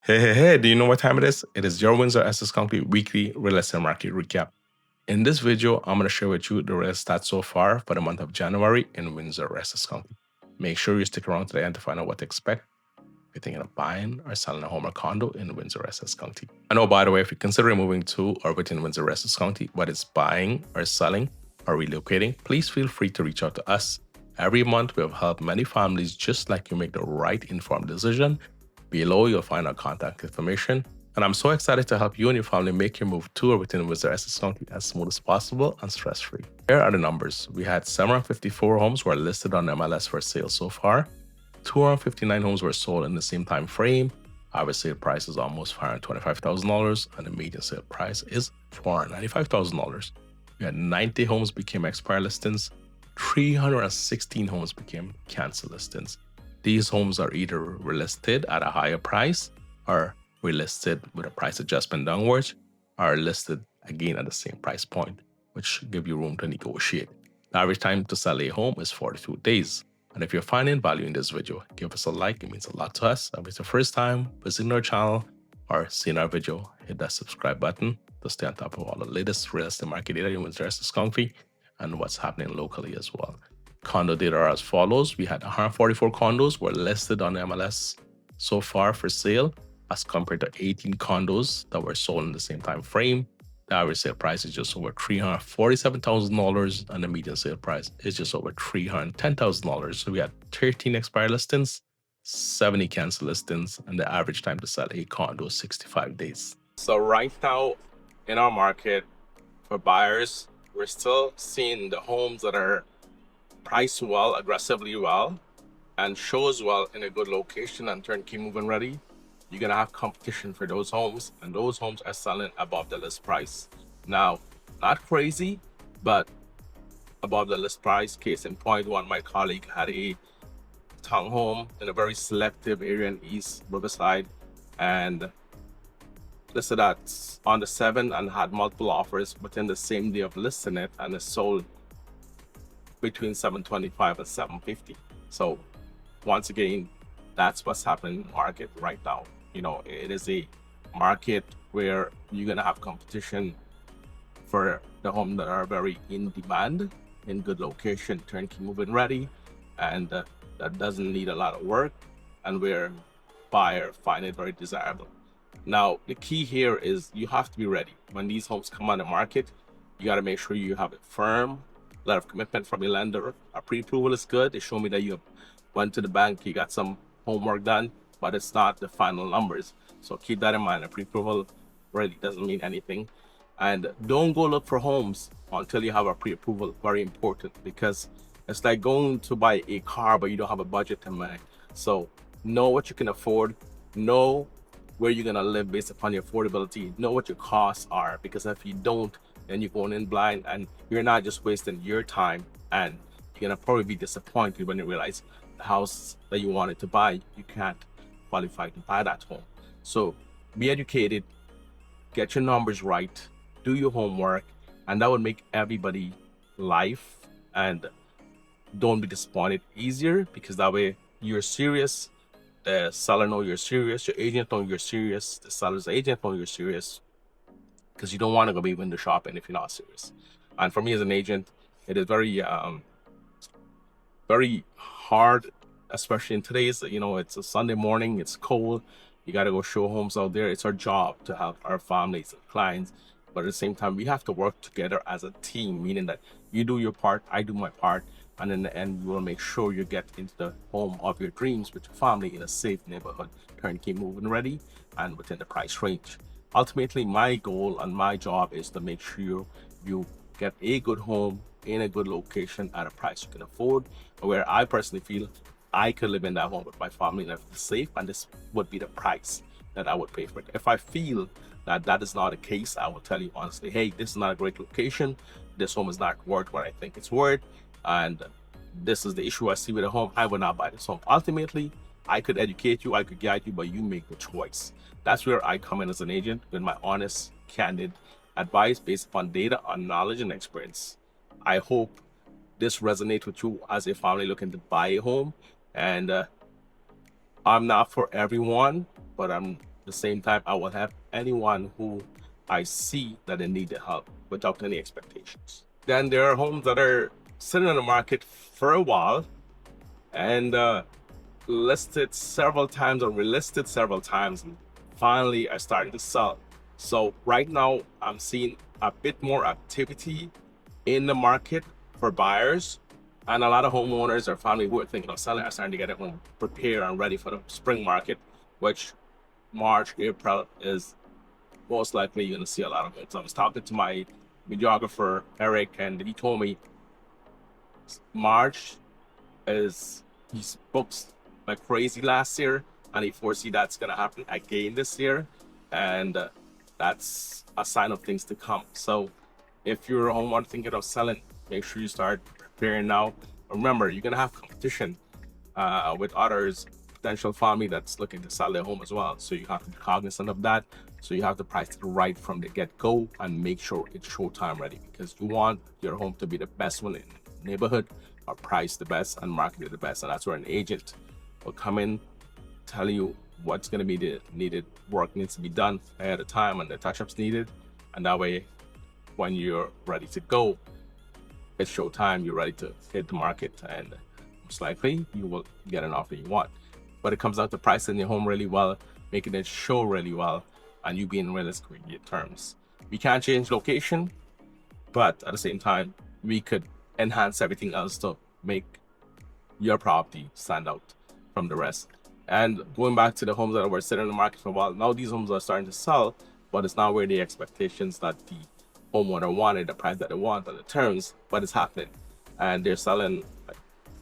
Hey, do you know what time it is? It is your Windsor-Essex County weekly real estate market recap. In this video, I'm going to share with you the real stats so far for the month of January in Windsor-Essex County. Make sure you stick around to the end to find out what to expect if you're thinking of buying or selling a home or condo in Windsor-Essex County. And oh, by the way, if you're considering moving to or within Windsor-Essex County, whether it's buying or selling or relocating, please feel free to reach out to us. Every month, we have helped many families just like you make the right informed decision. Below, you'll find our contact information. And I'm so excited to help you and your family make your move to or within Windsor-Essex County as smooth as possible and stress-free. Here are the numbers. We had 754 homes were listed on MLS for sale so far. 259 homes were sold in the same time frame. Average sale price is almost $525,000 and the median sale price is $495,000. We had 90 homes became expired listings. 316 homes became cancel listings. These homes are either relisted at a higher price or relisted with a price adjustment downwards or listed again at the same price point, which give you room to negotiate. The average time to sell a home is 42 days. And if you're finding value in this video, give us a like. It means a lot to us. If it's your first time visiting our channel or seeing our video, hit that subscribe button to stay on top of all the latest real estate market data in Windsor-Essex County and what's happening locally as well. Condo data are as follows. We had 144 condos were listed on MLS so far for sale as compared to 18 condos that were sold in the same time frame. The average sale price is just over $347,000 and the median sale price is just over $310,000. So we had 13 expired listings, 70 cancel listings, and the average time to sell a condo is 65 days. So right now in our market for buyers, we're still seeing the homes that are priced well, aggressively well, and shows well in a good location and turnkey move-in ready. You're gonna have competition for those homes, and those homes are selling above the list price. Now, not crazy, but above the list price. Case in point, one of my colleague had a townhome in a very selective area in East Riverside and listed at on the 7 and had multiple offers within the same day of listing it, and it sold between $725 and $750. So once again, that's what's happening in the market right now. You know, it is a market where you're gonna have competition for the homes that are very in demand, in good location, turnkey move-in ready, and that doesn't need a lot of work, and where buyer find it very desirable. Now, the key here is you have to be ready. When these homes come on the market, you got to make sure you have it firm, a lot of commitment from your lender. A pre-approval is good. They show me that you went to the bank, you got some homework done, but it's not the final numbers. So keep that in mind. A pre-approval really doesn't mean anything. And don't go look for homes until you have a pre-approval. Very important, because it's like going to buy a car, but you don't have a budget in mind. So know what you can afford, know where you're gonna live based upon your affordability, know what your costs are, because if you don't, then you're going in blind and you're not just wasting your time, and you're gonna probably be disappointed when you realize the house that you wanted to buy, you can't qualify to buy that home. So be educated, get your numbers right, do your homework, and that would make everybody life and don't be disappointed easier, because that way you're serious, the seller know you're serious, your agent know you're serious, the seller's agent know you're serious, because you don't want to go be window shopping if you're not serious. And for me as an agent, it is very very hard, especially in today's, you know, it's a Sunday morning, it's cold, you got to go show homes out there. It's our job to help our families and clients, but at the same time we have to work together as a team, meaning that you do your part, I do my part, and in the end we will make sure you get into the home of your dreams with your family in a safe neighborhood, turnkey move-in ready, and within the price range. Ultimately, my goal and my job is to make sure you get a good home in a good location at a price you can afford, where I personally feel I could live in that home with my family and it's safe, and this would be the price that I would pay for it. If I feel that that is not the case, I will tell you honestly, hey, this is not a great location, this home is not worth what I think it's worth, and this is the issue I see with the home, I will not buy this home. Ultimately, I could educate you, I could guide you, but you make the choice. That's where I come in as an agent with my honest, candid advice based upon data, on knowledge and experience. I hope this resonates with you as a family looking to buy a home. And I'm not for everyone, but I'm the same time, I will help anyone who I see that they need the help without any expectations. Then there are homes that are sitting on the market for a while and listed several times or relisted several times, and finally are starting to sell. So right now I'm seeing a bit more activity in the market for buyers, and a lot of homeowners or family who are thinking of selling are starting to get it home prepared and ready for the spring market, which March, April is most likely you're going to see a lot of it. So I was talking to my videographer Eric, and he told me March is he's booked like crazy last year, and he foresee that's gonna happen again this year, and that's a sign of things to come. So if you're a homeowner thinking of selling, make sure you start preparing now. Remember, you're gonna have competition with others, potential family that's looking to sell their home as well. So you have to be cognizant of that. So you have to price it right from the get-go and make sure it's showtime ready, because you want your home to be the best one in the neighborhood, or priced the best and marketed the best. And that's where an agent will come in, tell you what's going to be the needed work needs to be done ahead of time and the touch-ups needed. And that way, when you're ready to go, it's showtime, you're ready to hit the market, and most likely you will get an offer you want. But it comes down to pricing your home really well, making it show really well, and you being realistic with your terms. We can't change location, but at the same time, we could enhance everything else to make your property stand out from the rest. And going back to the homes that were sitting in the market for a while, now these homes are starting to sell, but it's not where the expectations that the homeowner wanted, the price that they want, and the terms, but it's happening. And they're selling like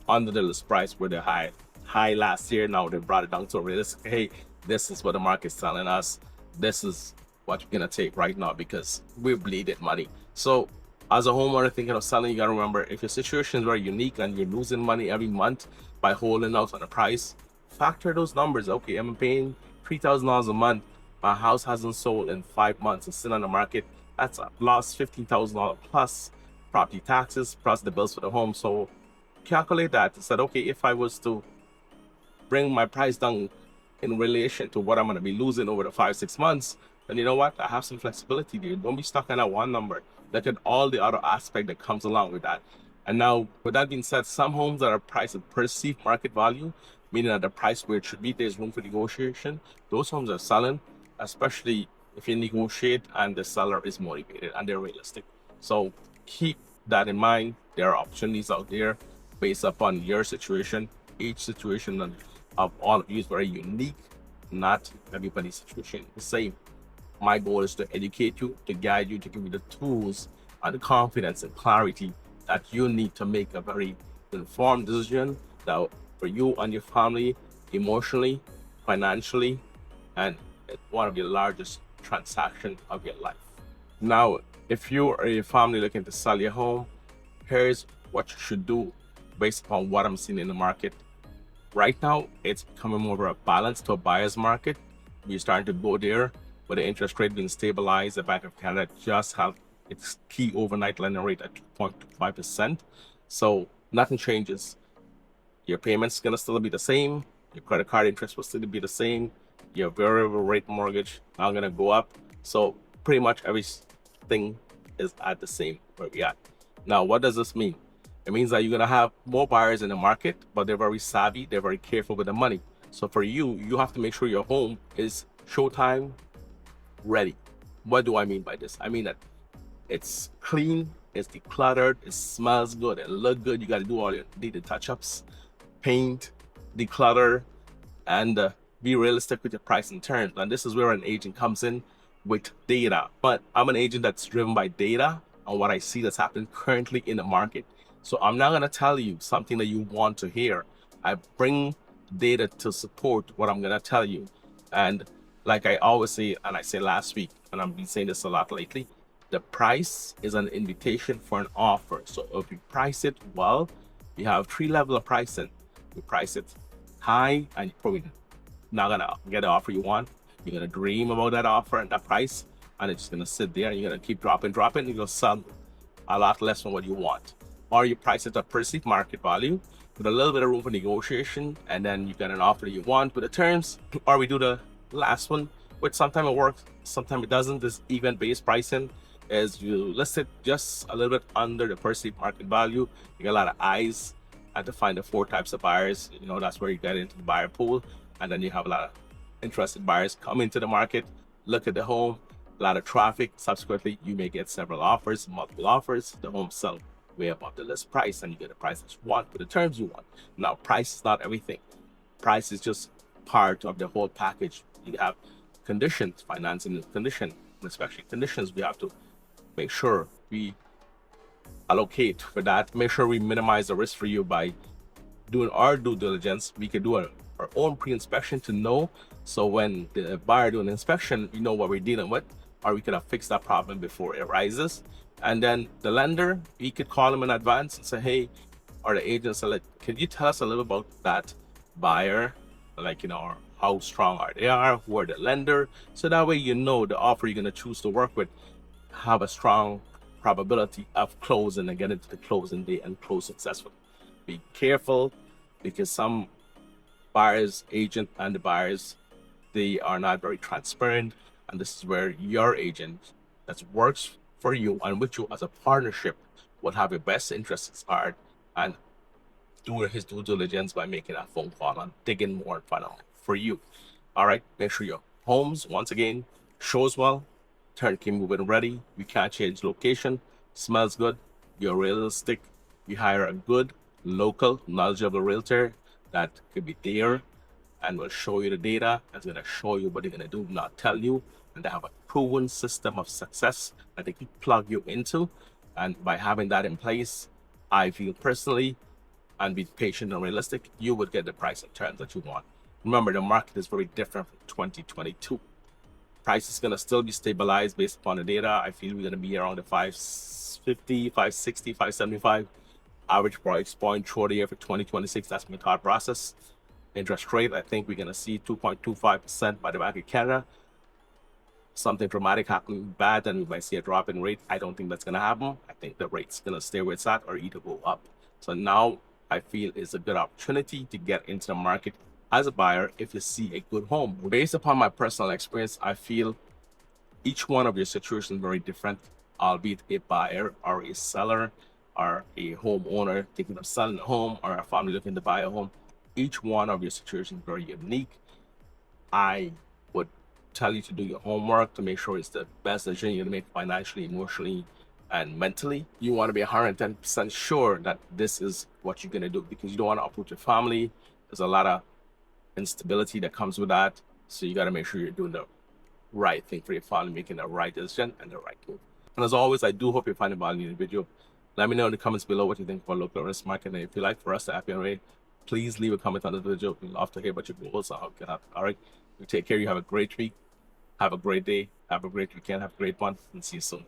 under the list price where they're high last year. Now they brought it down to a realistic, hey, this is what the market's telling us. This is what we're gonna take right now because we're bleeding money. So as a homeowner thinking of selling, you gotta remember, if your situation is very unique and you're losing money every month by holding out on the price, factor those numbers. Okay, I'm paying $3,000 a month. My house hasn't sold in 5 months. It's still on the market. That's a loss, $15,000 plus property taxes, plus the bills for the home. So calculate that and said, okay, if I was to bring my price down in relation to what I'm going to be losing over the 5-6 months, then you know what? I have some flexibility there. Don't be stuck on that one number. Look at all the other aspect that comes along with that. And now, with that being said, some homes that are priced at perceived market value, meaning at the price where it should be, there's room for negotiation. Those homes are selling, especially if you negotiate and the seller is motivated and they're realistic. So keep that in mind. There are opportunities out there based upon your situation. Each situation of all of you is very unique. Not everybody's situation is the same. My goal is to educate you, to guide you, to give you the tools and the confidence and clarity that you need to make a very informed decision that for you and your family, emotionally, financially, and one of your largest transactions of your life. Now, if you or your family looking to sell your home, here's what you should do based upon what I'm seeing in the market. Right now, it's becoming more of a balance to a buyer's market. We're starting to go there with the interest rate being stabilized. The Bank of Canada just have its key overnight lending rate at 2.25%. So nothing changes. Your payments gonna still be the same. Your credit card interest will still be the same. Your variable rate mortgage now gonna go up. So pretty much everything is at the same where we at. Now, what does this mean? It means that you're gonna have more buyers in the market, but they're very savvy. They're very careful with the money. So for you, you have to make sure your home is showtime ready. What do I mean by this? I mean that it's clean, it's decluttered, it smells good, it looks good. You got to do all your needed touch-ups, paint, declutter, and be realistic with your price and terms. And this is where an agent comes in with data. But I'm an agent that's driven by data and what I see that's happening currently in the market. So I'm not going to tell you something that you want to hear. I bring data to support what I'm going to tell you. And like I always say, and I said last week, and I've been saying this a lot lately, the price is an invitation for an offer. So if you price it well, you have 3 levels of pricing. You price it high, and you're probably not gonna get the offer you want. You're gonna dream about that offer and that price, and it's just gonna sit there, and you're gonna keep dropping, and you're gonna sell a lot less than what you want. Or you price it at perceived market value with a little bit of room for negotiation, and then you get an offer you want with the terms. Or we do the last one, which sometimes it works, sometimes it doesn't. This event-based pricing is you list it just a little bit under the perceived market value. You get a lot of eyes and to find the 4 types of buyers. You know, that's where you get into the buyer pool, and then you have a lot of interested buyers come into the market, look at the home, a lot of traffic. Subsequently, you may get several offers, multiple offers. The home sell way above the list price, and you get a price that you want for the terms you want. Now, price is not everything. Price is just part of the whole package. You have conditions, financing condition, especially conditions. We have to make sure we allocate for that, make sure we minimize the risk for you by doing our due diligence. We can do our own pre-inspection to know, so when the buyer doing the inspection, we know what we're dealing with, or we could have fixed that problem before it arises. And then the lender, we could call them in advance and say, hey, or the agent say, like, can you tell us a little about that buyer, like, you know, how strong are they, who are the lender, so that way you know the offer you're going to choose to work with have a strong probability of closing and getting to the closing day and close successfully. Be careful, because some buyers, agent and the buyers, they are not very transparent, and this is where your agent that works for you and with you as a partnership will have your best interests at heart and do his due diligence by making that phone call and digging more and find out for you. All right, make sure your homes, once again, shows well, turnkey move-in ready, you can't change location, smells good, you're realistic, you hire a good, local, knowledgeable realtor that could be there and will show you the data, that's going to show you what they're going to do, not tell you, and they have a proven system of success that they can plug you into. And by having that in place, I feel personally, and be patient and realistic, you would get the price and terms that you want. Remember, the market is very different from 2022. Price is going to still be stabilized based upon the data. I feel we're going to be around the 550, 560, 575 average price point through the year for 2026. That's my thought process. Interest rate, I think we're going to see 2.25% by the Bank of Canada. Something dramatic happening bad, and we might see a drop in rate. I don't think that's going to happen. I think the rate's going to stay where it's at or either go up. So now I feel it's a good opportunity to get into the market as a buyer if you see a good home. Based upon my personal experience, I feel each one of your situations is very different, albeit a buyer or a seller or a homeowner thinking of selling a home or a family looking to buy a home. Each one of your situations is very unique. I would tell you to do your homework to make sure it's the best decision you're going to make financially, emotionally, and mentally. You want to be 110% sure that this is what you're going to do, because you don't want to uproot your family. There's a lot of instability that comes with that. So you got to make sure you're doing the right thing for your family, making the right decision and the right move. And as always, I do hope you find value in the video. Let me know in the comments below what you think about local risk market. And if you like for us to help you in a way, please leave a comment on the video. We'd love to hear about your goals and how you can help. All right. You take care. You have a great week. Have a great day. Have a great weekend. Have a great month. And see you soon.